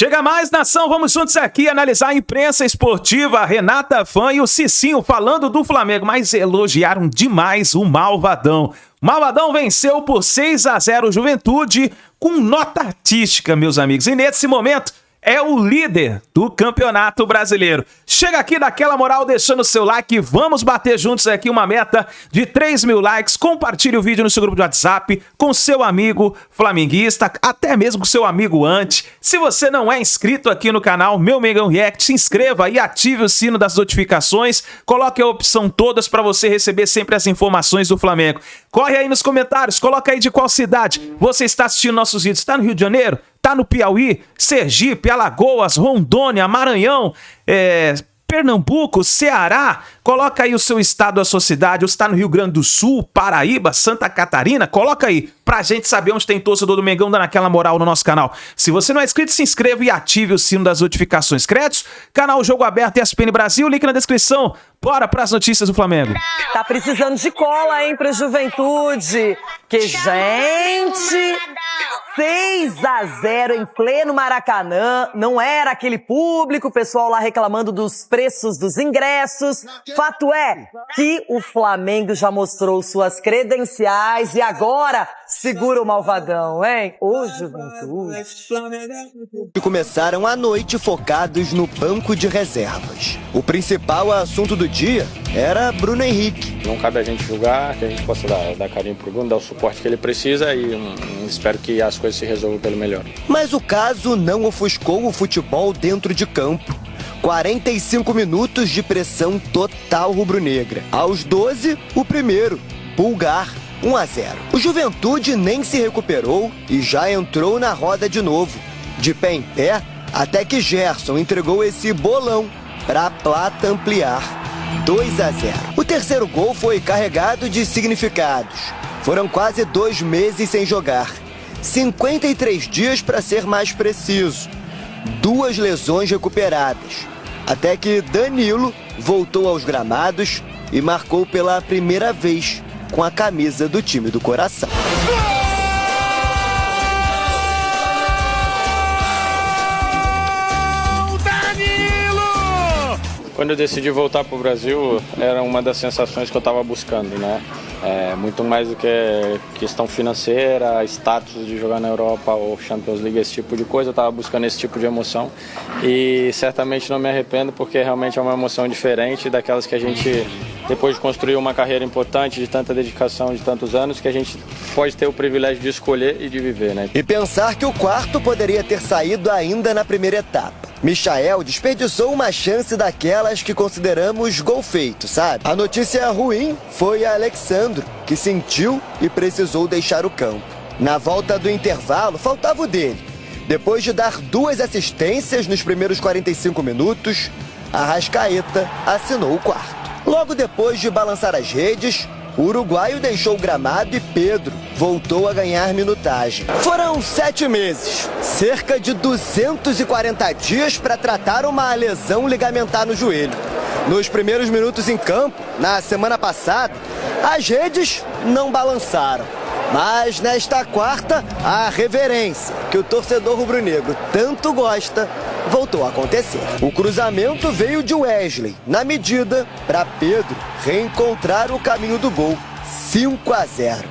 Chega mais, nação, vamos juntos aqui analisar a imprensa esportiva, Renata Fã e o Cicinho falando do Flamengo, mas elogiaram demais o Malvadão. O Malvadão venceu por 6-0 o Juventude com nota artística, meus amigos, e nesse momento é o líder do Campeonato Brasileiro. Chega aqui daquela moral deixando o seu like, vamos bater juntos aqui uma meta de 3 mil likes. Compartilhe o vídeo no seu grupo de WhatsApp com seu amigo flamenguista, até mesmo com seu amigo anti. Se você não é inscrito aqui no canal Meu Mengão React, se inscreva e ative o sino das notificações. Coloque a opção todas para você receber sempre as informações do Flamengo. Corre aí nos comentários, coloca aí de qual cidade você está assistindo nossos vídeos. Está no Rio de Janeiro? Tá no Piauí, Sergipe, Alagoas, Rondônia, Maranhão, Pernambuco, Ceará? Coloca aí o seu estado, a sua cidade. Ou está no Rio Grande do Sul, Paraíba, Santa Catarina? Coloca aí pra gente saber onde tem torcedor do Mengão dando aquela moral no nosso canal. Se você não é inscrito, se inscreva e ative o sino das notificações. Créditos, canal Jogo Aberto e ESPN Brasil, link na descrição. Bora pras notícias do Flamengo. Tá precisando de cola, hein, pra Juventude. Que, gente, 6-0 em pleno Maracanã. Não era aquele público, o pessoal lá reclamando dos preços dos ingressos. Fato é que o Flamengo já mostrou suas credenciais e agora segura o Malvadão, hein? Ô, Juventude. Começaram a noite focados no banco de reservas. O principal assunto do dia era Bruno Henrique. Não cabe a gente julgar, que a gente possa dar carinho pro Bruno, dar o suporte que ele precisa e espero que as coisas se resolvam pelo melhor. Mas o caso não ofuscou o futebol dentro de campo. 45 minutos de pressão total rubro-negra. Aos 12, o primeiro, Pulgar, 1-0. O Juventude nem se recuperou e já entrou na roda de novo. De pé em pé, até que Gerson entregou esse bolão para a Plata ampliar. 2-0. O terceiro gol foi carregado de significados. Foram quase 2 meses sem jogar. 53 dias para ser mais preciso. 2 lesões recuperadas. Até que Danilo voltou aos gramados e marcou pela primeira vez com a camisa do time do coração. Quando eu decidi voltar para o Brasil, era uma das sensações que eu estava buscando, né? Muito mais do que questão financeira, status de jogar na Europa ou Champions League, esse tipo de coisa. Eu estava buscando esse tipo de emoção e certamente não me arrependo, porque realmente é uma emoção diferente daquelas que a gente, depois de construir uma carreira importante, de tanta dedicação, de tantos anos, que a gente pode ter o privilégio de escolher e de viver, né? E pensar que o quarto poderia ter saído ainda na primeira etapa. Michael desperdiçou uma chance daquelas que consideramos gol feito, sabe? A notícia ruim foi a Alexandro, que sentiu e precisou deixar o campo. Na volta do intervalo, faltava o dele. Depois de dar 2 assistências nos primeiros 45 minutos, Arrascaeta assinou o quarto. Logo depois de balançar as redes, o uruguaio deixou o gramado e Pedro voltou a ganhar minutagem. Foram 7 meses, cerca de 240 dias para tratar uma lesão ligamentar no joelho. Nos primeiros minutos em campo, na semana passada, as redes não balançaram. Mas nesta quarta, a reverência que o torcedor rubro-negro tanto gosta voltou a acontecer. O cruzamento veio de Wesley, na medida para Pedro reencontrar o caminho do gol. 5-0.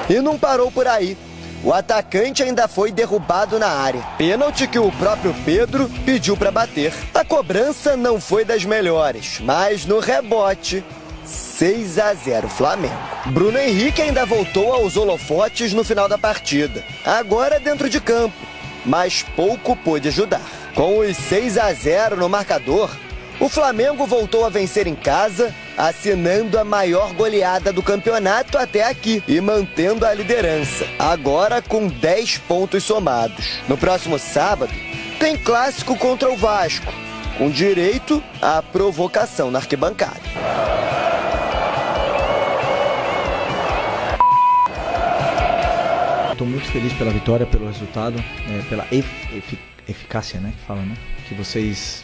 E não parou por aí. O atacante ainda foi derrubado na área. Pênalti que o próprio Pedro pediu para bater. A cobrança não foi das melhores, mas no rebote, 6-0 Flamengo. Bruno Henrique ainda voltou aos holofotes no final da partida. Agora dentro de campo, mas pouco pôde ajudar. Com os 6-0 no marcador, o Flamengo voltou a vencer em casa, assinando a maior goleada do campeonato até aqui e mantendo a liderança, agora com 10 pontos somados. No próximo sábado, tem clássico contra o Vasco, com direito à provocação na arquibancada. Estou muito feliz pela vitória, pelo resultado, pela eficácia, né, que fala, né? Que vocês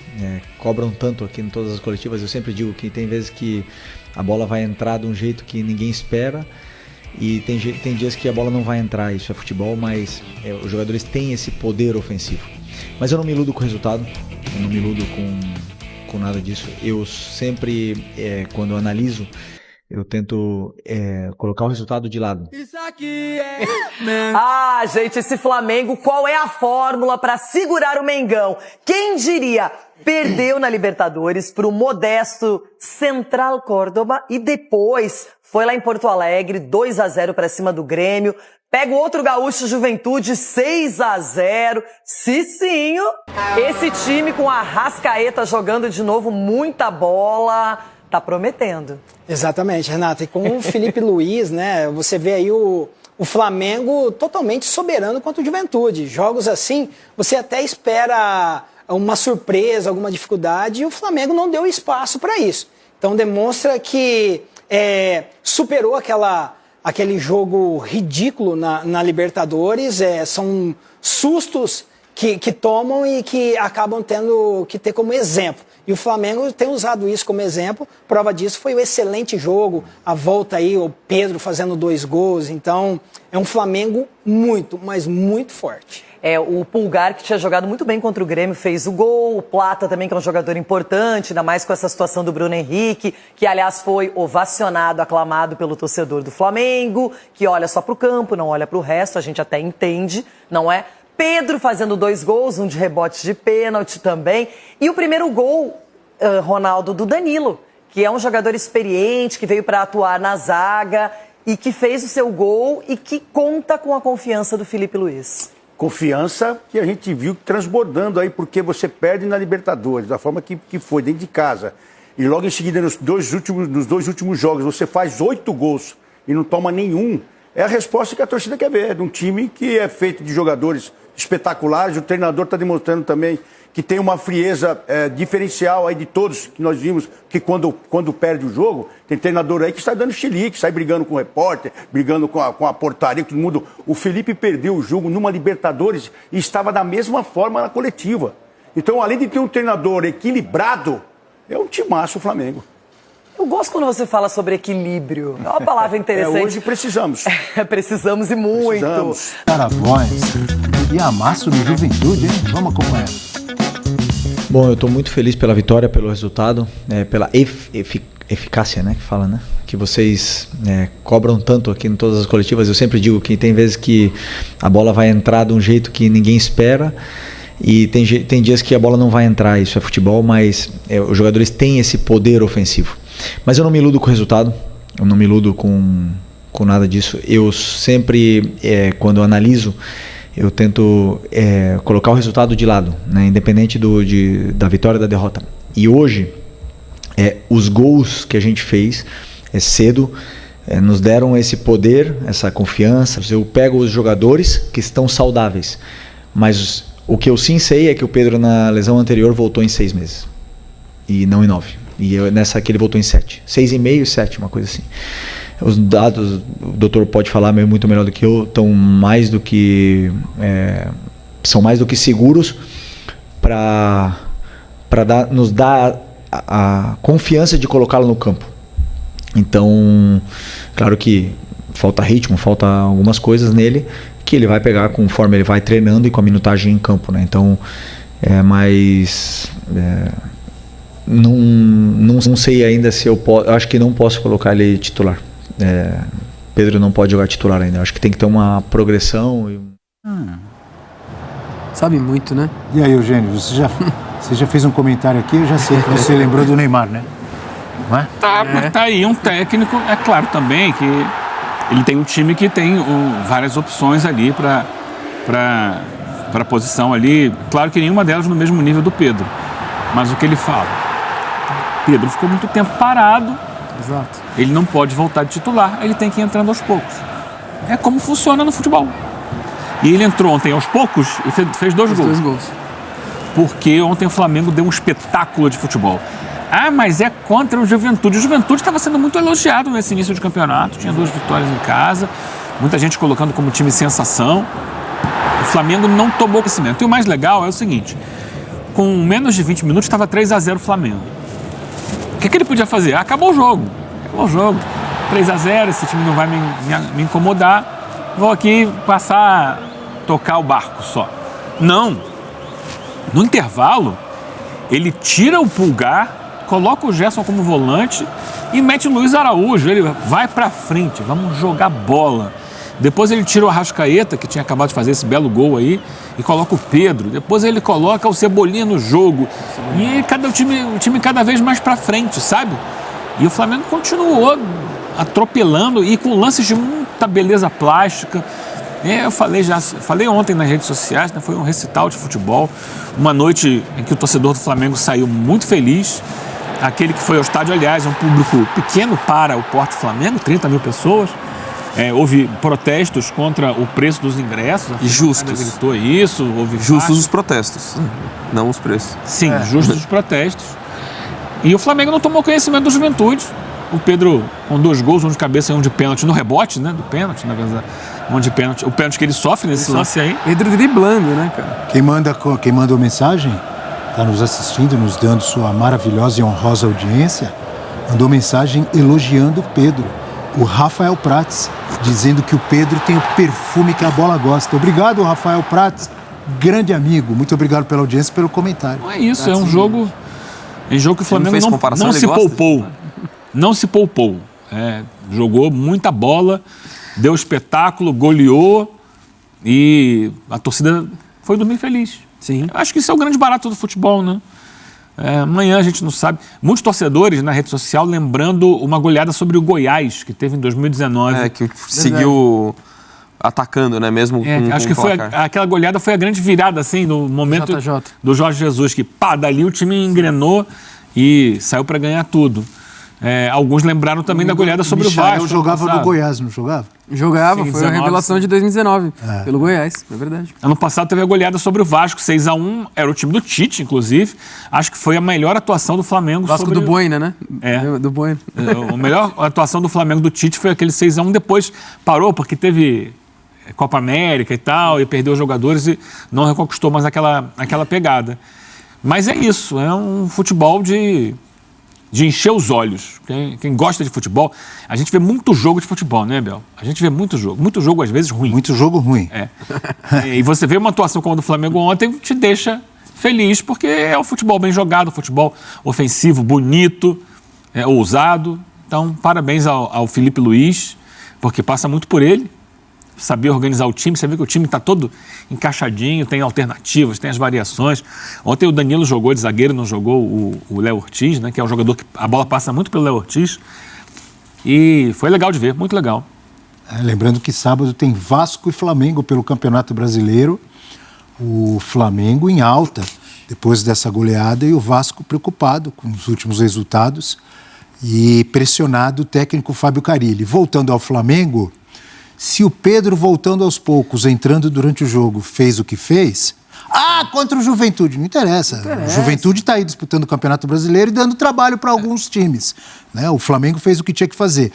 cobram tanto aqui em todas as coletivas. Eu sempre digo que tem vezes que a bola vai entrar de um jeito que ninguém espera E tem dias que a bola não vai entrar, isso é futebol, mas os jogadores têm esse poder ofensivo. Mas eu não me iludo com o resultado, eu não me iludo com nada disso. Eu sempre, quando eu analiso, eu tento colocar o resultado de lado. Isso aqui é... Ah, gente, esse Flamengo, qual é a fórmula para segurar o Mengão? Quem diria? Perdeu na Libertadores pro modesto Central Córdoba e depois foi lá em Porto Alegre, 2-0 para cima do Grêmio. Pega o outro gaúcho, Juventude, 6-0. Cicinho. Esse time com a Arrascaeta jogando de novo muita bola, tá prometendo. Exatamente, Renata. E com o Felipe Luiz, né, você vê aí o Flamengo totalmente soberano contra o Juventude. Jogos assim, você até espera uma surpresa, alguma dificuldade, e o Flamengo não deu espaço para isso. Então demonstra que superou aquele jogo ridículo na Libertadores. São sustos que tomam e que acabam tendo que ter como exemplo. E o Flamengo tem usado isso como exemplo. Prova disso foi o excelente jogo, a volta aí, o Pedro fazendo 2 gols. Então, é um Flamengo muito, mas muito forte. O Pulgar, que tinha jogado muito bem contra o Grêmio, fez o gol. O Plata também, que é um jogador importante, ainda mais com essa situação do Bruno Henrique, que, aliás, foi ovacionado, aclamado pelo torcedor do Flamengo, que olha só pro campo, não olha pro resto, a gente até entende, não é? Pedro fazendo 2 gols, um de rebote de pênalti também. E o primeiro gol, Ronaldo, do Danilo, que é um jogador experiente, que veio para atuar na zaga e que fez o seu gol e que conta com a confiança do Felipe Luiz. Confiança que a gente viu transbordando aí, porque você perde na Libertadores, da forma que foi, dentro de casa. E logo em seguida, nos dois últimos jogos, você faz 8 gols e não toma nenhum. É a resposta que a torcida quer ver, de um time que é feito de jogadores espetaculares. O treinador está demonstrando também que tem uma frieza diferencial aí de todos que nós vimos, que quando perde o jogo, tem treinador aí que sai dando chilique, sai brigando com o repórter, brigando com a portaria, todo mundo. O Felipe perdeu o jogo numa Libertadores e estava da mesma forma na coletiva. Então, além de ter um treinador equilibrado, é um timaço o Flamengo. Eu gosto quando você fala sobre equilíbrio. É uma palavra interessante. Hoje precisamos. Precisamos e muito. Precisamos. Parabéns. E amasso do Juventude, hein? Vamos acompanhar. Bom, eu estou muito feliz pela vitória, pelo resultado, pela eficácia, né, que fala, né? Que vocês cobram tanto aqui em todas as coletivas. Eu sempre digo que tem vezes que a bola vai entrar de um jeito que ninguém espera e tem dias que a bola não vai entrar. Isso é futebol, mas os jogadores têm esse poder ofensivo. Mas eu não me iludo com o resultado, eu não me iludo com nada disso. Eu sempre, quando eu analiso, eu tento colocar o resultado de lado, né? Independente da vitória ou da derrota. E hoje, os gols que a gente fez cedo nos deram esse poder, essa confiança. Eu pego os jogadores que estão saudáveis, mas o que eu sim sei é que o Pedro na lesão anterior voltou em 6 meses e não em 9. E nessa aqui ele voltou em 7. 6,5 e 7, uma coisa assim. Os dados, o doutor pode falar muito melhor do que eu, são mais do que seguros para nos dar a confiança de colocá-lo no campo. Então, claro que falta ritmo, falta algumas coisas nele que ele vai pegar conforme ele vai treinando e com a minutagem em campo, né? Então, não sei ainda se eu posso. Acho que não posso colocar ele titular. Pedro não pode jogar titular ainda. Acho que tem que ter uma progressão. Sabe muito, né? E aí, Eugênio, você já fez um comentário aqui, eu já sei que você lembrou do Neymar, né? Não é? Tá aí um técnico, é claro também que ele tem um time que tem várias opções ali para a posição ali. Claro que nenhuma delas no mesmo nível do Pedro. Mas o que ele fala? Pedro ficou muito tempo parado. Exato. Ele não pode voltar de titular, ele tem que ir entrando aos poucos. É como funciona no futebol. E ele entrou ontem aos poucos e fez 2 gols. 2 gols. Porque ontem o Flamengo deu um espetáculo de futebol. Mas é contra o Juventude. O Juventude estava sendo muito elogiado nesse início de campeonato. Tinha 2 vitórias em casa. Muita gente colocando como time sensação. O Flamengo não tomou crescimento. E o mais legal é o seguinte. Com menos de 20 minutos estava 3-0 o Flamengo. O que ele podia fazer? Acabou o jogo. 3-0, esse time não vai me incomodar, vou aqui passar, tocar o barco só. Não. No intervalo, ele tira o Pulgar, coloca o Gerson como volante e mete o Luiz Araújo. Ele vai pra frente, vamos jogar bola. Depois ele tira o Arrascaeta, que tinha acabado de fazer esse belo gol aí, e coloca o Pedro. Depois ele coloca o Cebolinha no jogo. E o time cada vez mais pra frente, sabe? E o Flamengo continuou atropelando e com lances de muita beleza plástica. Eu falei ontem nas redes sociais, né, foi um recital de futebol, uma noite em que o torcedor do Flamengo saiu muito feliz. Aquele que foi ao estádio, aliás, é um público pequeno para o porte Flamengo, 30 mil pessoas. Houve protestos contra o preço dos ingressos. E justos. Gritou isso, houve justos os protestos, não os preços. Sim, justos os protestos. E o Flamengo não tomou conhecimento do Juventude. O Pedro com 2 gols, um de cabeça e um de pênalti no rebote, né? Do pênalti, na verdade. Um de pênalti. O pênalti que ele sofre nesse lance aí. Pedro driblando, né, cara? Quem mandou mensagem, está nos assistindo, nos dando sua maravilhosa e honrosa audiência, mandou mensagem elogiando o Pedro. O Rafael Prates, dizendo que o Pedro tem o perfume que a bola gosta. Obrigado, Rafael Prates, grande amigo. Muito obrigado pela audiência e pelo comentário. Não é isso, Prates, é um jogo que o Flamengo não se poupou. Não se poupou. Jogou muita bola, deu espetáculo, goleou e a torcida foi dormir feliz. Sim. Acho que isso é o grande barato do futebol, né? Amanhã a gente não sabe. Muitos torcedores na rede social lembrando uma goleada sobre o Goiás, que teve em 2019. Que seguiu atacando, né? Mesmo com acho que aquela goleada foi a grande virada, assim, no momento do Jorge Jesus, que dali o time engrenou e saiu para ganhar tudo. Alguns lembraram também da goleada sobre o Vasco. Eu jogava no Goiás, não jogava? Jogava, sim, foi 19, a revelação de 2019, pelo Goiás, é verdade. Ano passado teve a goleada sobre o Vasco, 6-1, era o time do Tite, inclusive. Acho que foi a melhor atuação do Flamengo Vasco do Boina, né? Do Boina. A melhor atuação do Flamengo do Tite foi aquele 6-1, depois parou porque teve Copa América e tal, e perdeu os jogadores e não reconquistou mais aquela pegada. Mas é isso, é um futebol de encher os olhos. Quem gosta de futebol, a gente vê muito jogo de futebol, né, Bel? A gente vê muito jogo às vezes ruim. Muito jogo ruim. E você vê uma atuação como a do Flamengo ontem, te deixa feliz, porque é um futebol bem jogado, um futebol ofensivo, bonito, ousado. Então, parabéns ao Felipe Luiz, porque passa muito por ele, saber organizar o time. Você vê que o time está todo encaixadinho, tem alternativas, tem as variações. Ontem o Danilo jogou de zagueiro, não jogou o Léo Ortiz, né, que é um jogador que a bola passa muito pelo Léo Ortiz. E foi legal de ver, muito legal. Lembrando que sábado tem Vasco e Flamengo pelo Campeonato Brasileiro. O Flamengo em alta depois dessa goleada e o Vasco preocupado com os últimos resultados e pressionado o técnico Fábio Carille. Voltando ao Flamengo, se o Pedro, voltando aos poucos, entrando durante o jogo, fez o que fez... contra o Juventude, não interessa. O Juventude está aí disputando o Campeonato Brasileiro e dando trabalho para alguns times, né? O Flamengo fez o que tinha que fazer.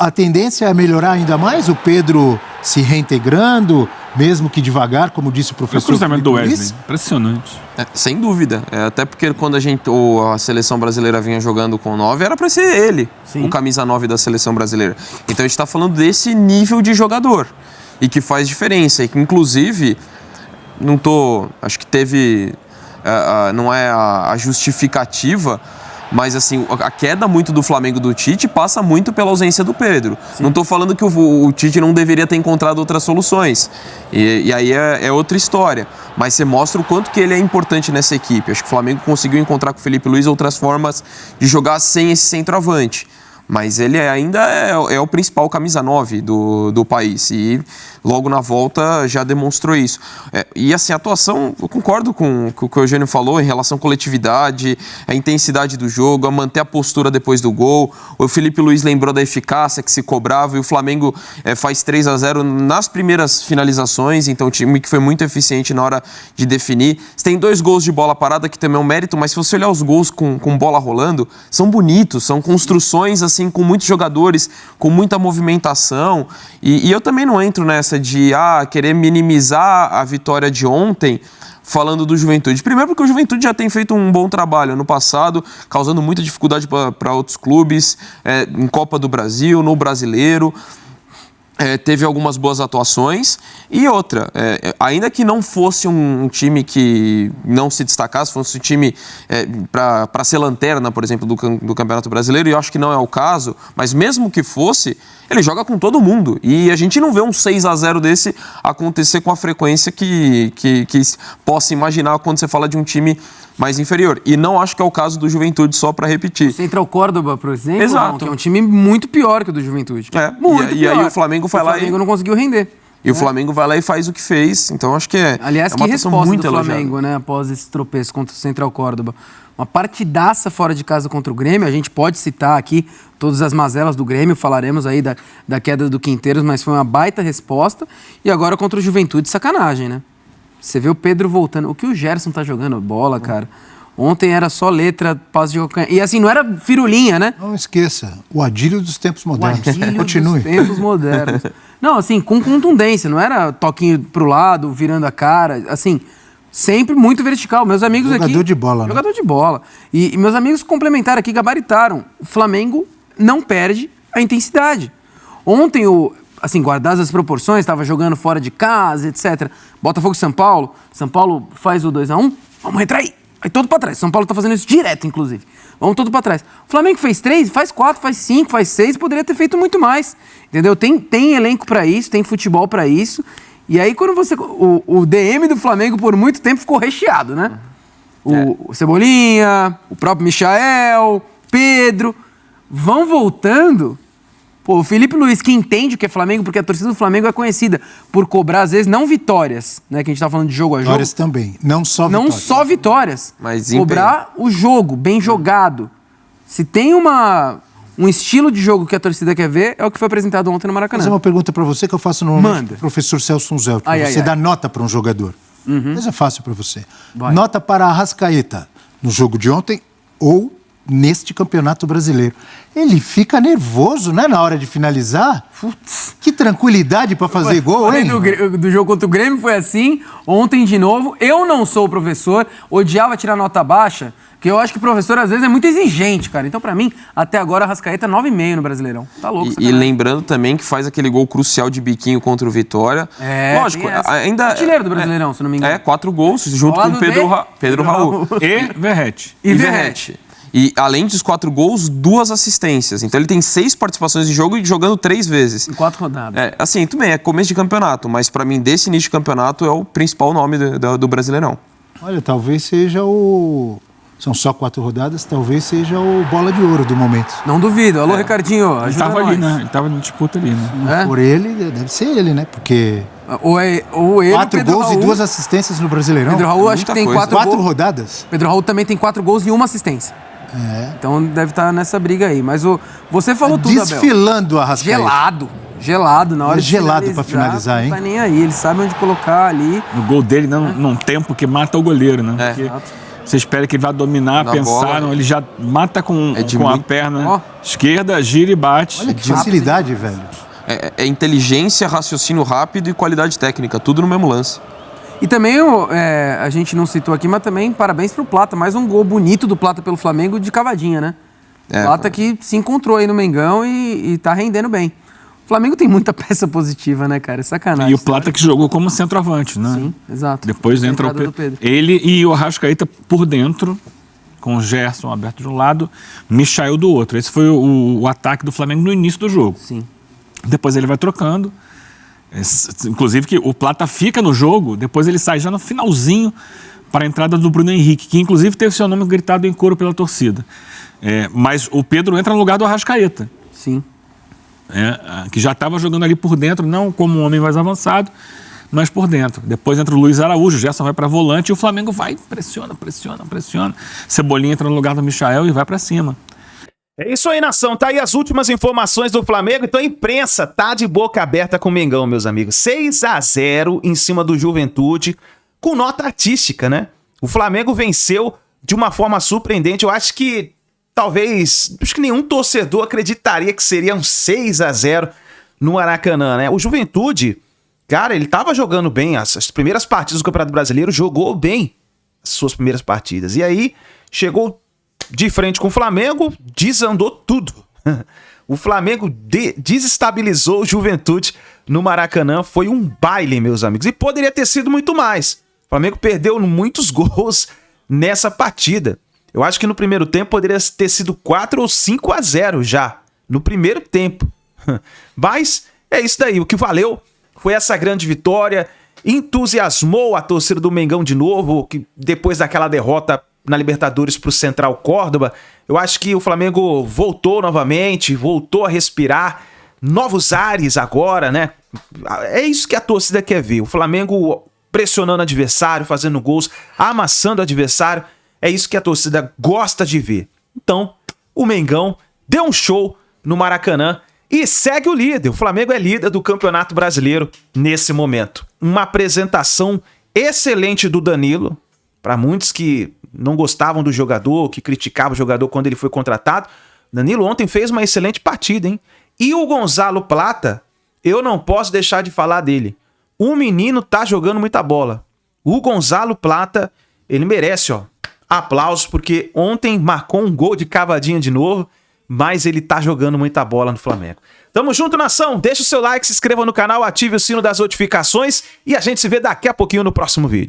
A tendência é melhorar ainda mais, o Pedro se reintegrando, mesmo que devagar, como disse o professor. O cruzamento do Wesley, impressionante. Sem dúvida, até porque quando a seleção brasileira vinha jogando com 9, era para ser ele, o camisa 9 da seleção brasileira. Então a gente está falando desse nível de jogador, e que faz diferença, e que inclusive, acho que teve, não é a justificativa, mas assim, a queda muito do Flamengo do Tite passa muito pela ausência do Pedro. Sim. Não estou falando que o Tite não deveria ter encontrado outras soluções. E aí é outra história. Mas você mostra o quanto que ele é importante nessa equipe. Acho que o Flamengo conseguiu encontrar com o Felipe Luiz outras formas de jogar sem esse centroavante. Mas ele ainda é o principal camisa 9 do país. E logo na volta já demonstrou isso. E assim, a atuação, eu concordo com o que o Eugênio falou em relação à coletividade, a intensidade do jogo, a manter a postura depois do gol. O Felipe Luiz lembrou da eficácia que se cobrava e o Flamengo faz 3-0 nas primeiras finalizações. Então, um time que foi muito eficiente na hora de definir. Você tem 2 gols de bola parada, que também é um mérito, mas se você olhar os gols com bola rolando, são bonitos, são construções assim, com muitos jogadores, com muita movimentação, e eu também não entro nessa de querer minimizar a vitória de ontem. falando do Juventude. Primeiro porque o Juventude já tem feito um bom trabalho no passado, causando muita dificuldade para outros clubes, em Copa do Brasil, no Brasileiro. Teve algumas boas atuações. E outra, ainda que não fosse um time que não se destacasse, fosse um time para ser lanterna, por exemplo, do Campeonato Brasileiro, e eu acho que não é o caso, mas mesmo que fosse, ele joga com todo mundo. E a gente não vê um 6-0 desse acontecer com a frequência que possa imaginar quando você fala de um time mais inferior. E não acho que é o caso do Juventude, só para repetir. O Central Córdoba, por exemplo, Exato. Não, que é um time muito pior que o do Juventude. Muito pior. Aí o Flamengo vai lá e... O Flamengo não conseguiu render. E o Flamengo vai lá e faz o que fez. Então acho que Aliás, uma que resposta muito do Flamengo, elogiada. né? Após esse tropeço contra o Central Córdoba. Uma partidaça fora de casa contra o Grêmio. A gente pode citar aqui todas as mazelas do Grêmio. Falaremos aí da queda do Quinteiros, mas foi uma baita resposta. E agora contra o Juventude, sacanagem, né? Você vê o Pedro voltando. O que o Gerson tá jogando bola, cara. Ontem era só letra, passe de calcanhar. E assim, não era firulinha, né? Não esqueça, o Adílio dos tempos modernos. O Adílio Continue. dos tempos modernos. Não, assim, com contundência. Não era toquinho pro lado, virando a cara. Assim, sempre muito vertical. Meus amigos aqui... Jogador de bola, né? Jogador de bola. E meus amigos complementaram aqui, gabaritaram. O Flamengo não perde a intensidade. Ontem, assim, guardadas as proporções, estava jogando fora de casa, etc. Botafogo e São Paulo. São Paulo faz o 2-1. Vamos retrair. Aí todo pra trás. São Paulo tá fazendo isso direto, inclusive. Vamos todo pra trás. O Flamengo fez 3, faz 4, faz 5, faz 6, poderia ter feito muito mais. Entendeu? Tem elenco pra isso, tem futebol pra isso. E aí, quando você... O DM do Flamengo, por muito tempo, ficou recheado, né? O Cebolinha, o próprio Michael, Pedro. Vão voltando... Pô, o Felipe Luiz, que entende o que é Flamengo, porque a torcida do Flamengo é conhecida por cobrar, às vezes, não vitórias, né? Que a gente tá falando de jogo a jogo. Vitórias também, não só vitórias. Não só vitórias. Mas cobrar o jogo, bem jogado. Se tem um estilo de jogo que a torcida quer ver, é o que foi apresentado ontem no Maracanã. Mas é uma pergunta para você que eu faço normalmente Manda. pro professor Celso Unzel. Você dá nota para um jogador. Mas é fácil para você. Vai. Nota para a Arrascaeta no jogo de ontem ou neste Campeonato Brasileiro. Ele fica nervoso, né, na hora de finalizar. Putz. Que tranquilidade para fazer gol, hein? Do jogo contra o Grêmio foi assim, ontem de novo. Eu não sou o professor, odiava tirar nota baixa, porque eu acho que o professor às vezes é muito exigente, cara. Então, pra mim, até agora, a Arrascaeta é 9,5 no Brasileirão. Tá louco. E lembrando também que faz aquele gol crucial de biquinho contra o Vitória. Lógico, ainda... Artilheiro do Brasileirão, se não me engano. 4 gols, junto com o Pedro Raul. E Verratti. E Verratti. E além dos 4 gols, 2 assistências. Então ele tem 6 participações em jogo e jogando 3 vezes. Em 4 rodadas. Assim, tudo bem, é começo de campeonato, mas pra mim, desse início de campeonato, é o principal nome do Brasileirão. Olha, talvez seja o... São só 4 rodadas, talvez seja o bola de ouro do momento. Não duvido. Alô, Ricardinho, ele tava ali, né? Ele tava na disputa ali, né? Por ele, deve ser ele, né? Porque... Ou ele, 4 gols Raul, e 2 assistências no Brasileirão. Pedro Raul acho que tem 4 rodadas. Pedro Raul também tem 4 gols e 1 assistência. Então deve estar nessa briga aí. Mas você falou tudo, Abel. Desfilando a Arrascaeta. Gelado na hora de gelado para finalizar, hein? Não tá nem aí, ele sabe onde colocar ali. No gol dele não tem porque mata o goleiro, né? Porque você espera que ele vá dominar, na pensar, bola, não, ele já mata com a perna esquerda, gira e bate. Olha que facilidade, velho. É inteligência, raciocínio rápido e qualidade técnica, tudo no mesmo lance. E também, a gente não citou aqui, mas também parabéns pro Plata. Mais um gol bonito do Plata pelo Flamengo de cavadinha, né? Plata que se encontrou aí no Mengão e tá rendendo bem. O Flamengo tem muita peça positiva, né, cara? É sacanagem. E o Plata que jogou como centroavante, né? Sim, exato. Depois entra o Pedro. Ele e o Arrascaeta por dentro, com o Gerson aberto de um lado, Michael do outro. Esse foi o ataque do Flamengo no início do jogo. Sim. Depois ele vai trocando. Inclusive que o Plata fica no jogo, depois ele sai já no finalzinho para a entrada do Bruno Henrique, que inclusive teve seu nome gritado em coro pela torcida. Mas o Pedro entra no lugar do Arrascaeta. Sim. Que já estava jogando ali por dentro, não como um homem mais avançado, mas por dentro. Depois entra o Luiz Araújo, o Gerson vai para volante e o Flamengo vai, pressiona. Cebolinha entra no lugar do Michael e vai para cima. É isso aí, nação. Tá aí as últimas informações do Flamengo. Então a imprensa tá de boca aberta com o Mengão, meus amigos. 6-0 em cima do Juventude, com nota artística, né? O Flamengo venceu de uma forma surpreendente. Eu acho que acho que nenhum torcedor acreditaria que seria um 6-0 no Maracanã, né? O Juventude, Cara, ele tava jogando bem. As primeiras partidas do Campeonato Brasileiro, jogou bem as suas primeiras partidas. E aí, chegou de frente com o Flamengo, desandou tudo. O Flamengo desestabilizou o Juventude no Maracanã. Foi um baile, meus amigos. E poderia ter sido muito mais. O Flamengo perdeu muitos gols nessa partida. Eu acho que no primeiro tempo poderia ter sido 4 ou 5-0 já. No primeiro tempo. Mas é isso daí. O que valeu foi essa grande vitória. Entusiasmou a torcida do Mengão de novo, que depois daquela derrota na Libertadores para o Central Córdoba, eu acho que o Flamengo voltou novamente, voltou a respirar novos ares agora, né? É isso que a torcida quer ver. O Flamengo pressionando o adversário, fazendo gols, amassando o adversário. É isso que a torcida gosta de ver. Então, o Mengão deu um show no Maracanã e segue o líder. O Flamengo é líder do Campeonato Brasileiro nesse momento. Uma apresentação excelente do Danilo. Para muitos que não gostavam do jogador, que criticavam o jogador quando ele foi contratado, Danilo ontem fez uma excelente partida, hein? E o Gonzalo Plata, eu não posso deixar de falar dele. O menino tá jogando muita bola. O Gonzalo Plata, ele merece, ó, aplausos, porque ontem marcou um gol de cavadinha de novo, mas ele tá jogando muita bola no Flamengo. Tamo junto, nação. Deixa o seu like, se inscreva no canal, ative o sino das notificações e a gente se vê daqui a pouquinho no próximo vídeo.